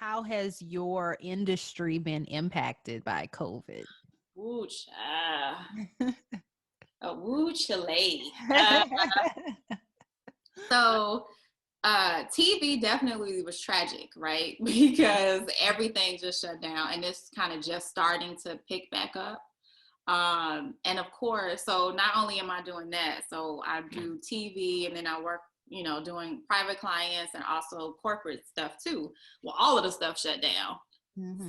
how has your industry been impacted by COVID? Ooh, child. Woo, Chile. So TV definitely was tragic, right? Because everything just shut down and it's kind of just starting to pick back up. And of course, so not only am I doing that, so I do TV and then I work, doing private clients and also corporate stuff too. Well, all of the stuff shut down.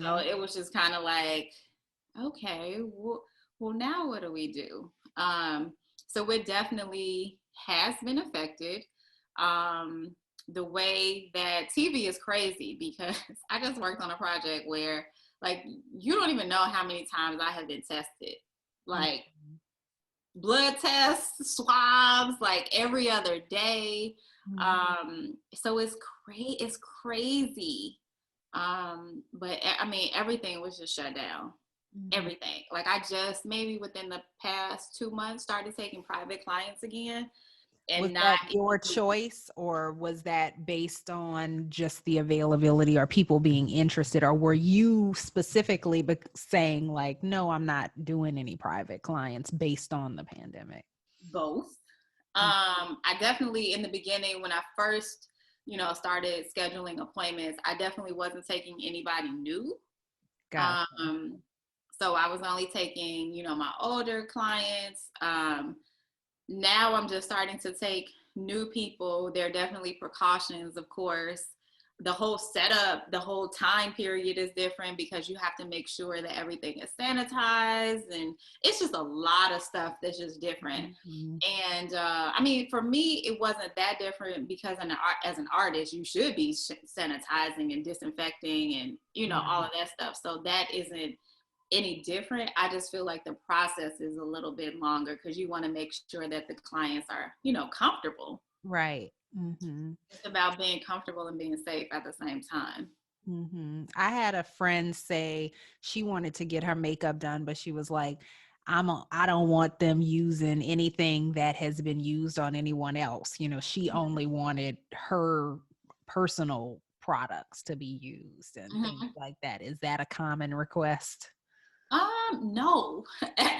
So it was just kind of like, okay, well, now what do we do? So it definitely has been affected. The way that TV is crazy because I just worked on a project where like you don't even know how many times I have been tested. Like blood tests, swabs, like every other day. So it's crazy. But I mean, everything was just shut down. Everything. Like I just maybe within the past 2 months started taking private clients again. And was not that your choice, or was that based on just the availability or people being interested, or were you specifically saying like, no, I'm not doing any private clients based on the pandemic? both. I definitely in the beginning when I first, started scheduling appointments, I definitely wasn't taking anybody new. Gotcha. So I was only taking, my older clients. Now I'm just starting to take new people. There are definitely precautions, of course. The whole setup, the whole time period is different because you have to make sure that everything is sanitized, and it's just a lot of stuff that's just different. And I mean, for me, it wasn't that different because as an artist, you should be sanitizing and disinfecting and, all of that stuff. So that isn't any different. I just feel like the process is a little bit longer because you want to make sure that the clients are, comfortable. Right. It's about being comfortable and being safe at the same time. I had a friend say she wanted to get her makeup done, but she was like, I don't want them using anything that has been used on anyone else. She only wanted her personal products to be used and things like that. Is that a common request? No.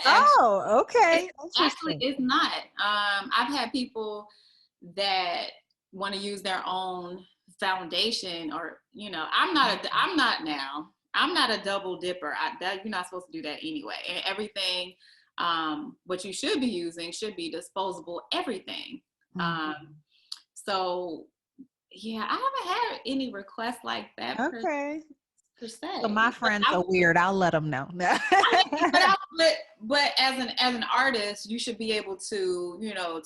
Oh, okay. Actually, it's not. I've had people that want to use their own foundation or, I'm not a double dipper. You're not supposed to do that anyway. And everything, what you should be using should be disposable everything. So yeah, I haven't had any requests like that. Okay. Per se. So my friends are weird. I'll let them know. but as an artist, you should be able to,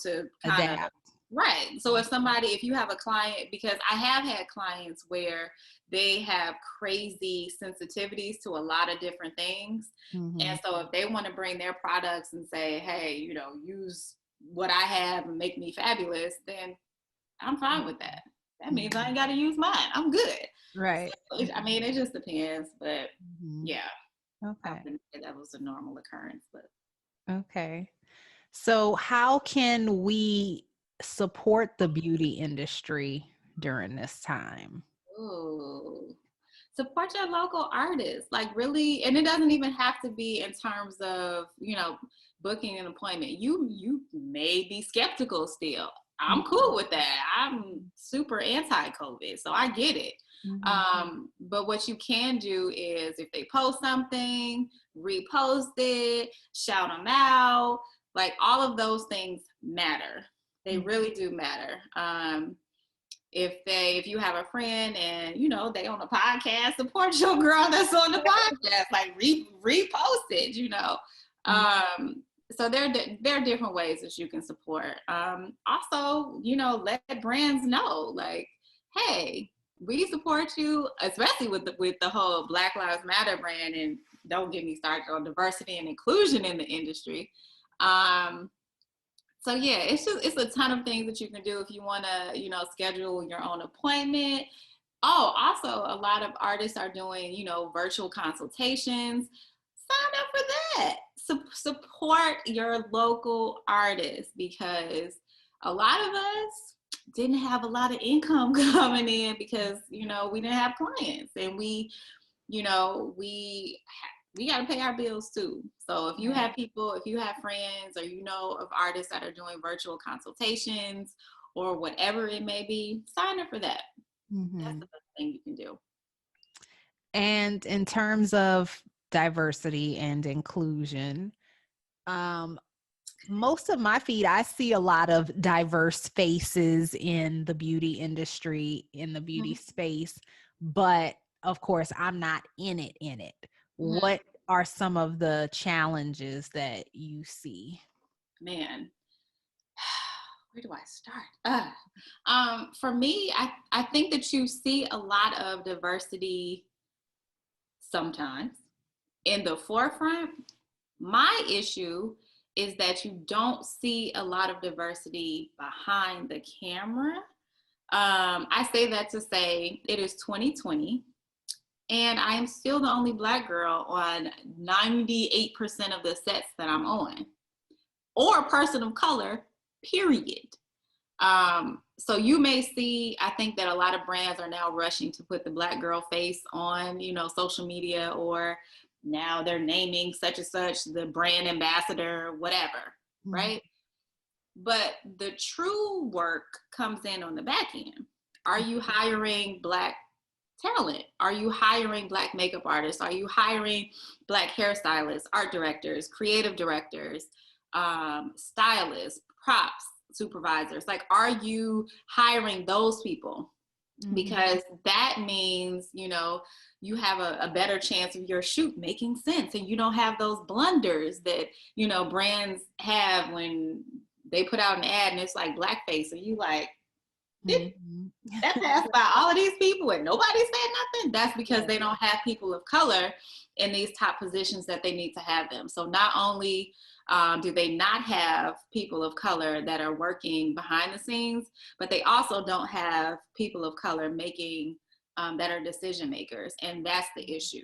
to kind of right. So if you have a client, because I have had clients where they have crazy sensitivities to a lot of different things. And so if they want to bring their products and say, hey, use what I have and make me fabulous, then I'm fine with that. That means I ain't got to use mine. I'm good. Right. So, I mean, it just depends, but yeah. Okay. That was a normal occurrence, but. Okay. So how can we support the beauty industry during this time? Ooh. Support your local artists, like really, and it doesn't even have to be in terms of, booking an appointment. You may be skeptical still. I'm cool with that. I'm super anti-COVID, so I get it. But what you can do is if they post something, repost it, shout them out, like all of those things matter. They really do matter. If you have a friend and they on a podcast, support your girl that's on the podcast, like repost it, so there are different ways that you can support. Also, let brands know, like, hey, we support you, especially with the whole Black Lives Matter brand, and don't get me started on diversity and inclusion in the industry. So yeah, it's a ton of things that you can do if you want to, schedule your own appointment. Oh, also a lot of artists are doing, virtual consultations. Sign up for that. Support your local artists because a lot of us, didn't have a lot of income coming in because, you know, we didn't have clients, and we, you know, we got to pay our bills too. So if you have people, if you have friends, or you know of artists that are doing virtual consultations or whatever it may be, sign up for that. That's the best thing you can do. And in terms of diversity and inclusion, most of my feed, I see a lot of diverse faces in the beauty industry, in the beauty space, but of course, I'm not in it. What are some of the challenges that you see? Man, where do I start? For me, I think that you see a lot of diversity sometimes in the forefront. My issue is that you don't see a lot of diversity behind the camera. I say that to say it is 2020, and I am still the only Black girl on 98% of the sets that I'm on, or a person of color, period. So you may see, I think that a lot of brands are now rushing to put the Black girl face on, you know, social media, or now they're naming such and such the brand ambassador, whatever, right? But the true work comes in on the back end. Are you hiring Black talent? Are you hiring Black makeup artists? Are you hiring Black hairstylists, art directors, creative directors, stylists, props supervisors? Like, are you hiring those people? Because that means, you know, you have a better chance of your shoot making sense, and you don't have those blunders that, you know, brands have when they put out an ad and it's like blackface, and you like, that passed by all of these people and nobody said nothing. That's because they don't have people of color in these top positions that they need to have them. So not only do they not have people of color that are working behind the scenes, but they also don't have people of color making that are decision makers, and that's the issue.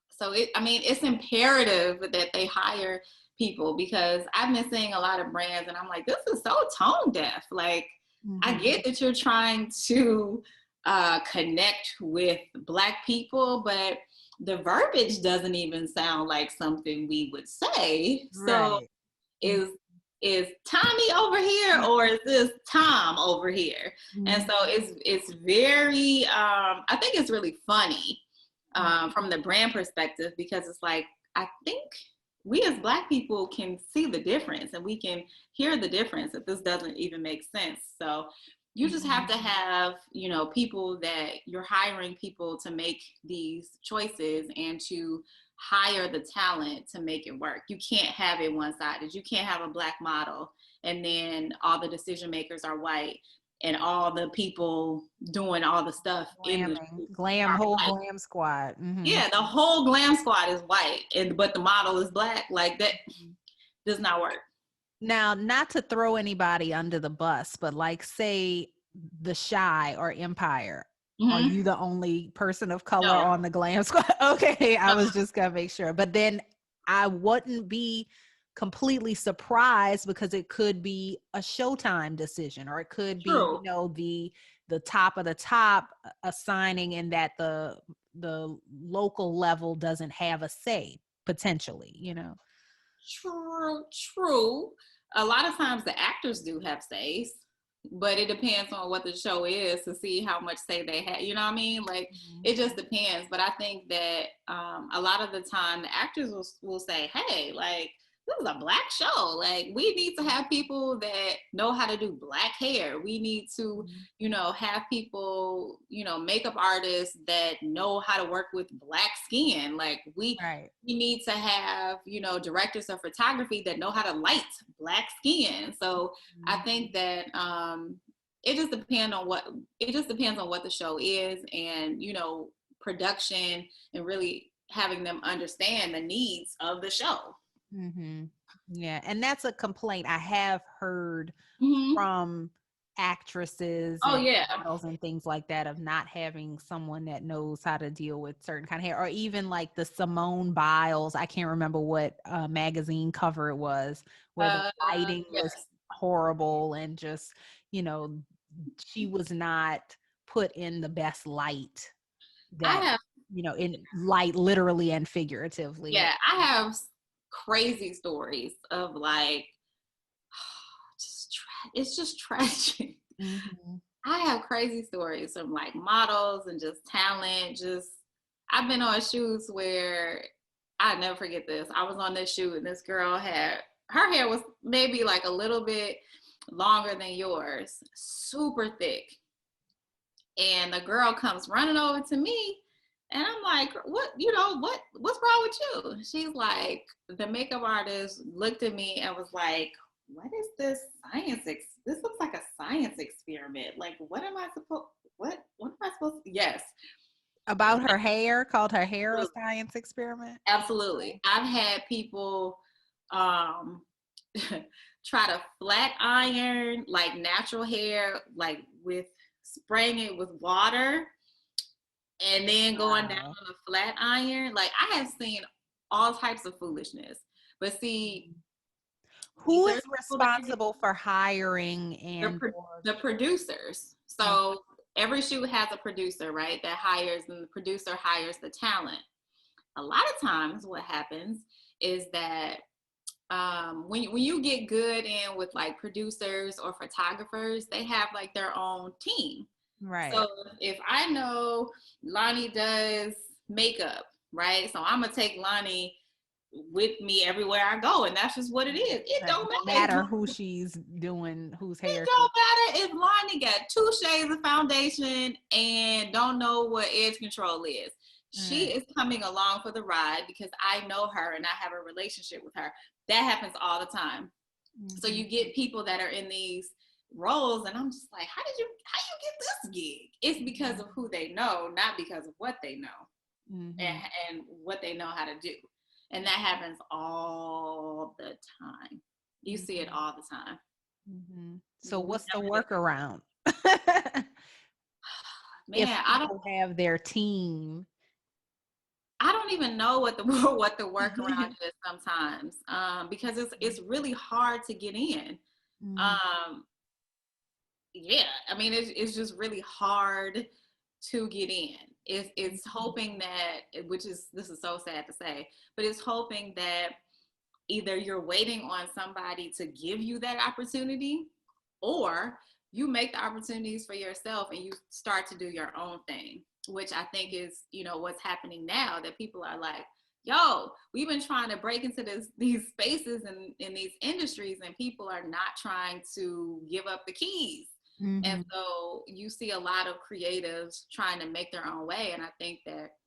So it's imperative that they hire people, because I've been seeing a lot of brands and I'm like, this is so tone deaf. Like, I get that you're trying to connect with Black people, but the verbiage doesn't even sound like something we would say. So is Tommy over here, or is this Tom over here? And so it's very, I think it's really funny from the brand perspective, because it's like, I think we as Black people can see the difference, and we can hear the difference, that this doesn't even make sense. So you just have to have, you know, people that you're hiring, people to make these choices and to hire the talent to make it work. You can't have it one-sided. You can't have a Black model and then all the decision makers are white, and all the people doing all the stuff glam squad. Yeah, the whole glam squad is white, but the model is Black. Like, that does not work. Now, not to throw anybody under the bus, but like, say the Shy or Empire, are you the only person of color on the glam squad? Okay, I was just gonna make sure. But then I wouldn't be completely surprised, because it could be a Showtime decision, or it could be, you know, the top of the top assigning, in that the local level doesn't have a say, potentially, you know. True. A lot of times the actors do have says, but it depends on what the show is to see how much say they have. You know what I mean? Like, it just depends. But I think that a lot of the time the actors will say, hey, like, this is a Black show. Like, we need to have people that know how to do Black hair. We need to, you know, have people, you know, makeup artists that know how to work with Black skin. Like, we need to have, you know, directors of photography that know how to light Black skin. So I think that it just depends on what the show is, and, you know, production, and really having them understand the needs of the show. Yeah, and that's a complaint I have heard from actresses and models and things like that, of not having someone that knows how to deal with certain kind of hair. Or even like the Simone Biles, I can't remember what magazine cover it was, where the lighting was horrible, and just, you know, she was not put in the best light I that, have, you know, in light literally and figuratively. yeah, I have crazy stories of like, it's just tragic. Mm-hmm. I have crazy stories from like models and just talent. Just, I've been on shoots where I never forget this. I was on this shoot and this girl had, her hair was maybe like a little bit longer than yours, super thick. And the girl comes running over to me and I'm like, what, what's wrong with you? She's like, the makeup artist looked at me and was like, what is this this looks like a science experiment. Like, what am I supposed to, yes. About her hair, called her hair a science experiment? Absolutely. I've had people um try to flat iron like natural hair, like with spraying it with water and then going down on a flat iron. Like, I have seen all types of foolishness. But see, who is responsible for hiring and the producers? So every shoot has a producer, right? That hires, and the producer hires the talent. A lot of times what happens is that when you get good in with like producers or photographers, they have like their own team. Right. So if I know Lonnie does makeup, right? So I'm gonna take Lonnie with me everywhere I go, and that's just what it is. It don't matter who she's doing, whose hair. It don't matter if Lonnie got 2 shades of foundation and don't know what edge control is. She is coming along for the ride because I know her and I have a relationship with her. That happens all the time. Mm-hmm. So you get people that are in these roles and I'm just like, how you get this gig? It's because of who they know, not because of what they know. Mm-hmm. and what they know how to do. And that happens all the time. You see it all the time. Mm-hmm. So what's the workaround? Man, if I don't have their team. I don't even know what the workaround is sometimes, because it's really hard to get in. Mm-hmm. Yeah, I mean it's just really hard to get in. It's hoping that, this is so sad to say, but it's hoping that either you're waiting on somebody to give you that opportunity, or you make the opportunities for yourself and you start to do your own thing, which I think is, what's happening now, that people are like, yo, we've been trying to break into these spaces and in these industries, and people are not trying to give up the keys. Mm-hmm. And so you see a lot of creatives trying to make their own way. And I think that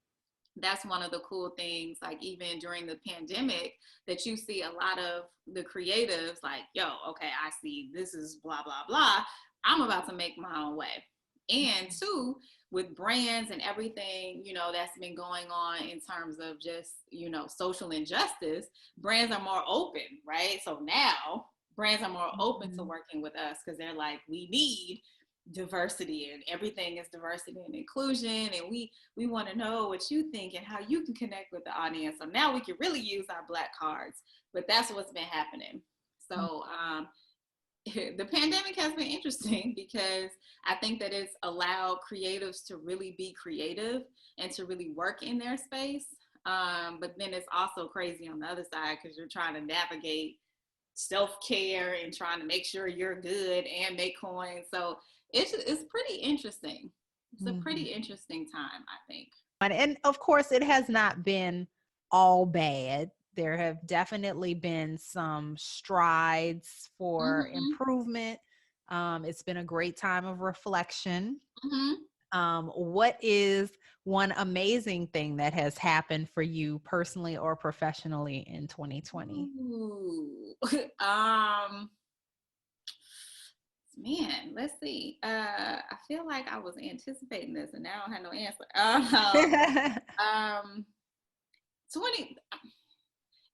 that's one of the cool things, like even during the pandemic, that you see a lot of the creatives like, yo, okay, I see this is blah, blah, blah. I'm about to make my own way. And two, with brands and everything, that's been going on in terms of just, social injustice, brands are more open, right? So now brands are more open to working with us because they're like, we need diversity, and everything is diversity and inclusion, and we want to know what you think and how you can connect with the audience. So now we can really use our Black cards. But that's what's been happening. So the pandemic has been interesting because I think that it's allowed creatives to really be creative and to really work in their space. But then it's also crazy on the other side because you're trying to navigate self-care and trying to make sure you're good and make coins. So it's pretty interesting. It's a pretty interesting time, I think. And of course, it has not been all bad. There have definitely been some strides for improvement. It's been a great time of reflection. What is one amazing thing that has happened for you personally or professionally in 2020? Man, let's see. I feel like I was anticipating this and now I don't have no answer. 20,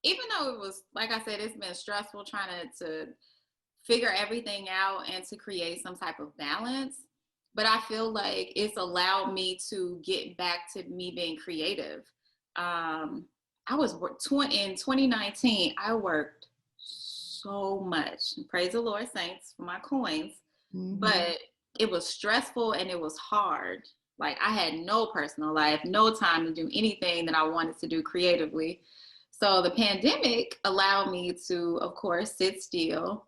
even though it was, like I said, it's been stressful trying to figure everything out and to create some type of balance. But I feel like it's allowed me to get back to me being creative. In 2019, I worked so much. Praise the Lord, saints, for my coins. but it was stressful and it was hard. Like I had no personal life, no time to do anything that I wanted to do creatively. So the pandemic allowed me to, of course, sit still.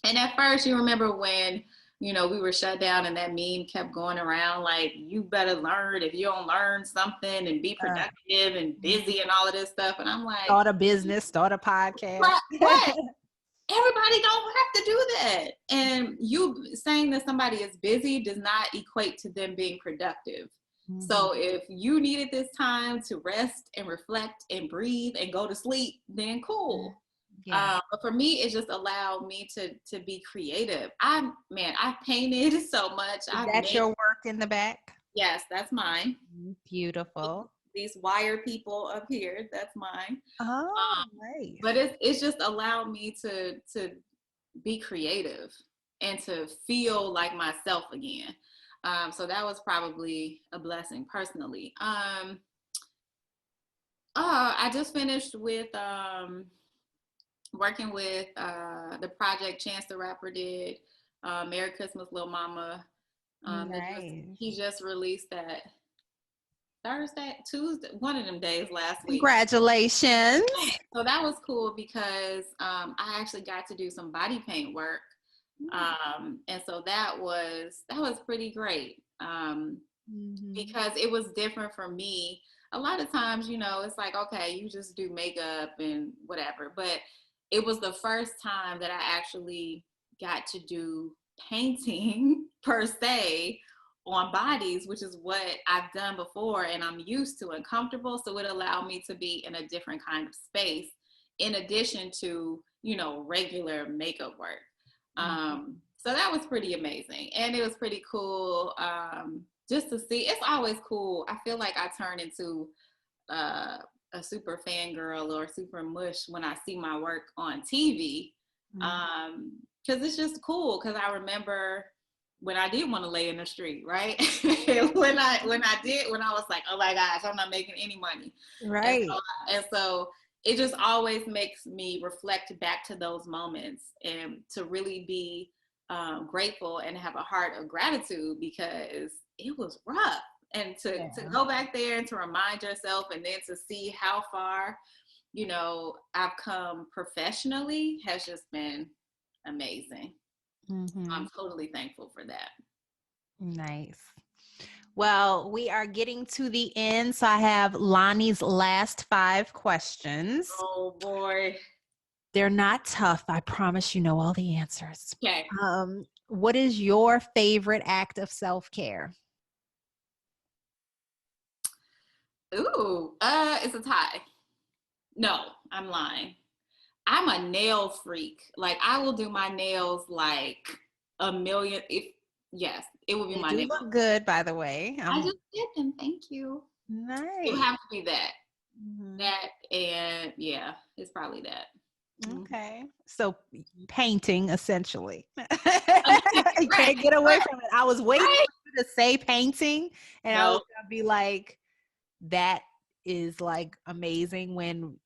And at first, you remember when, you know, we were shut down and that meme kept going around, like, you better learn if you don't learn something and be productive and busy and all of this stuff. And I'm like, start a business, start a podcast. But everybody don't have to do that. And you saying that somebody is busy does not equate to them being productive. So if you needed this time to rest and reflect and breathe and go to sleep, then cool. Yeah. But for me, it just allowed me to be creative. I painted so much. That's your work in the back? Yes, that's mine. Beautiful. These wire people up here, that's mine. Oh, nice. But it's just allowed me to be creative and to feel like myself again. So that was probably a blessing personally. I just finished with working with the project Chance the Rapper did, Merry Christmas Lil Mama. Nice. He just released that Thursday, Tuesday, one of them days last week. Congratulations. So that was cool because I actually got to do some body paint work. And so that was pretty great because it was different for me. A lot of times, you know, it's like, okay, you just do makeup and whatever. But it was the first time that I actually got to do painting per se on bodies, which is what I've done before and I'm used to and comfortable. So it allowed me to be in a different kind of space in addition to, you know, regular makeup work. So that was pretty amazing. And it was pretty cool just to see. It's always cool. I feel like I turn into a super fangirl or super mush when I see my work on TV. Because it's just cool. Because I remember when I did want to lay in the street, right? when I was like, oh my gosh, I'm not making any money. Right. And so it just always makes me reflect back to those moments and to really be grateful and have a heart of gratitude because it was rough. And to go back there and to remind yourself and then to see how far, you know, I've come professionally has just been amazing. I'm totally thankful for that. Nice. Well, we are getting to the end. So I have Lonnie's last 5 questions. Oh boy. They're not tough. I promise you know all the answers. Okay. What is your favorite act of self-care? Ooh, it's a tie. No, I'm lying. I'm a nail freak. Like I will do my nails like a million. Yes, it would be my nails. They look good, by the way. I just did them. Thank you. Nice. It would have to be that. That and yeah, it's probably that. Okay. So painting essentially. You can't get away from it. I was waiting for you to say painting and I was gonna be like, that is like amazing when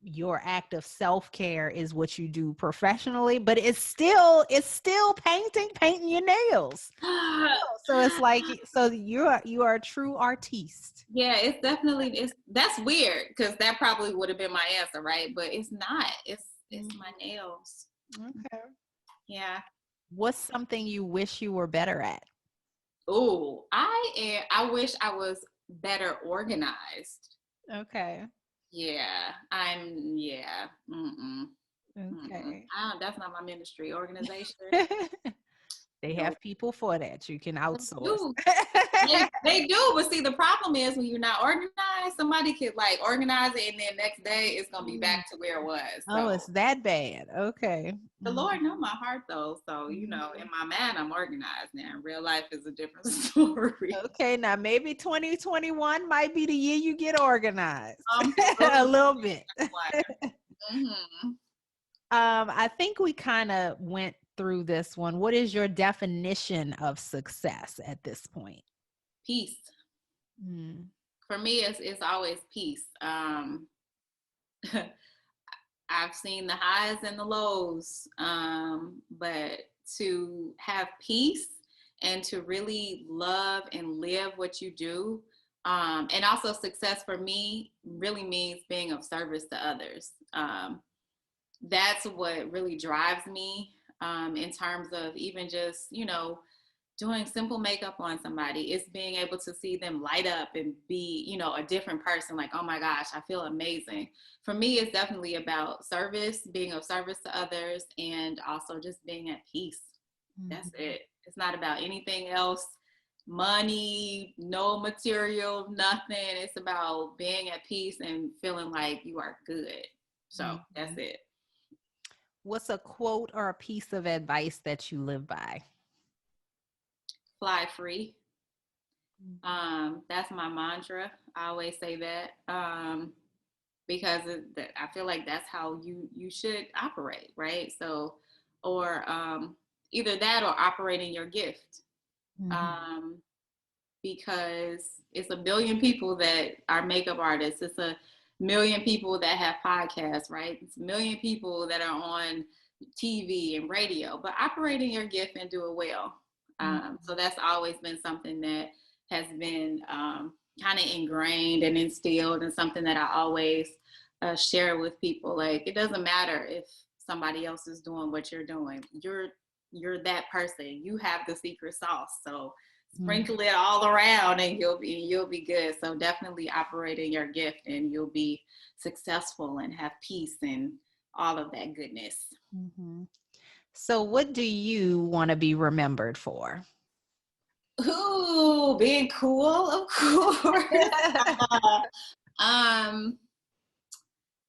your act of self-care is what you do professionally, but it's still painting your nails. So it's like, so you are a true artiste. Yeah, it's definitely, that's weird because that probably would have been my answer, right? But it's not. It's my nails. Okay. Yeah. What's something you wish you were better at? Oh, I wish I was better organized. Okay. Yeah. Okay. That's not my ministry. Organization. They have people for that. You can outsource. They do, but see, the problem is when you're not organized, somebody could like organize it, and then next day it's gonna be back to where it was. So. Oh, it's that bad. Okay. The Lord knows my heart, though. So you know, in my mind, I'm organized now. In real life is a different story. Okay, now maybe 2021 might be the year you get organized a little bit. I think we kind of went through this one. What is your definition of success at this point? Peace. For me, it's always peace. I've seen the highs and the lows, but to have peace and to really love and live what you do. And also success for me really means being of service to others. That's what really drives me in terms of even just, doing simple makeup on somebody. It's being able to see them light up and be, a different person. Like, oh my gosh, I feel amazing. For me, it's definitely about service, being of service to others, and also just being at peace. Mm-hmm. That's it. It's not about anything else. Money, no material, nothing. It's about being at peace and feeling like you are good. So that's it. What's a quote or a piece of advice that you live by? Fly free. That's my mantra. I always say that because I feel like that's how you should operate, right? So, or either that or operating your gift. Because it's a billion people that are makeup artists. It's a million people that have podcasts, right? It's a million people that are on TV and radio, but operating your gift and do it well. So that's always been something that has been kind of ingrained and instilled, and something that I always share with people. Like, it doesn't matter if somebody else is doing what you're doing. You're that person. You have the secret sauce. So sprinkle it all around and you'll be good. So definitely operating your gift and you'll be successful and have peace and all of that goodness. Mm-hmm. So what do you want to be remembered for? Ooh, being cool, of course.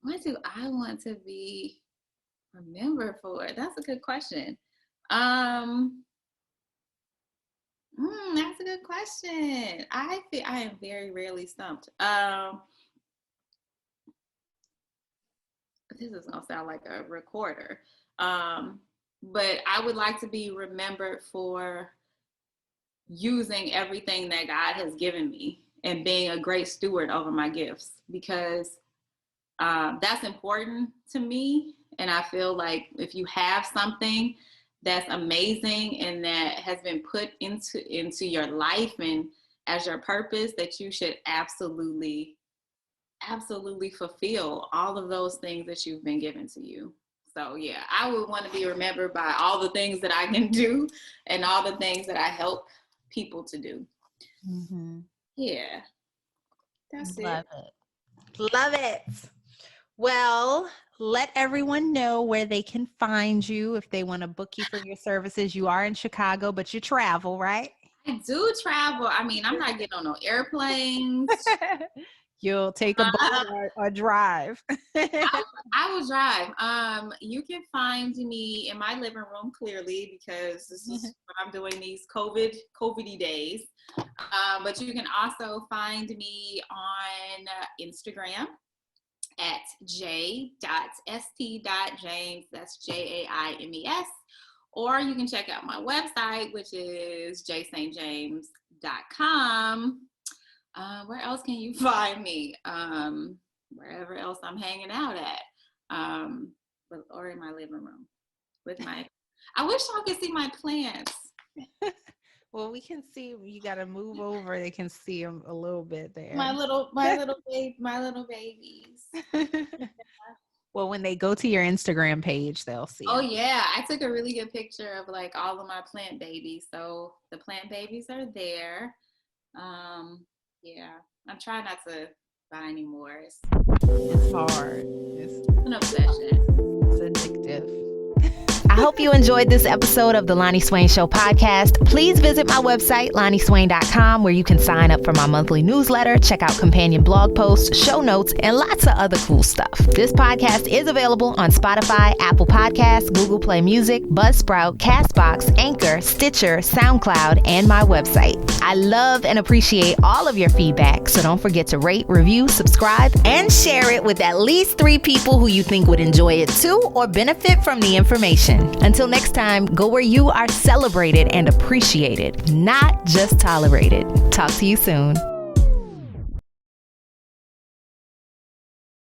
What do I want to be remembered for? That's a good question. That's a good question. I think I am very rarely stumped. This is gonna sound like a recorder. But I would like to be remembered for using everything that God has given me and being a great steward over my gifts, because that's important to me. And I feel like if you have something that's amazing and that has been put into your life and as your purpose, that you should absolutely fulfill all of those things that you've been given to you. So yeah, I would want to be remembered by all the things that I can do and all the things that I help people to do. Mm-hmm. Yeah, that's it. Love it. Well, let everyone know where they can find you if they want to book you for your services. You are in Chicago, but you travel, right? I do travel. I mean, I'm not getting on no airplanes. You'll take a boat or drive. I will drive. You can find me in my living room, clearly, because this is what I'm doing these COVID-y days. But you can also find me on Instagram at j.st.jaimes. That's Jaimes. Or you can check out my website, which is J.St.Jaimes.com. Where else can you find me? Wherever else I'm hanging out at, or in my living room with my. I wish y'all could see my plants. Well, we can see. You got to move over. They can see them a little bit there. My little babies. Well, when they go to your Instagram page, they'll see. Oh yeah, I took a really good picture of like all of my plant babies. So the plant babies are there. Yeah, I'm trying not to buy anymore. It's hard. It's an obsession. It's addictive. I hope you enjoyed this episode of the Lonnie Swain Show podcast. Please visit my website, LonnieSwain.com, where you can sign up for my monthly newsletter, check out companion blog posts, show notes, and lots of other cool stuff. This podcast is available on Spotify, Apple Podcasts, Google Play Music, Buzzsprout, Castbox, Anchor, Stitcher, SoundCloud, and my website. I love and appreciate all of your feedback, so don't forget to rate, review, subscribe, and share it with at least 3 people who you think would enjoy it too or benefit from the information. Until next time, go where you are celebrated and appreciated, not just tolerated. Talk to you soon.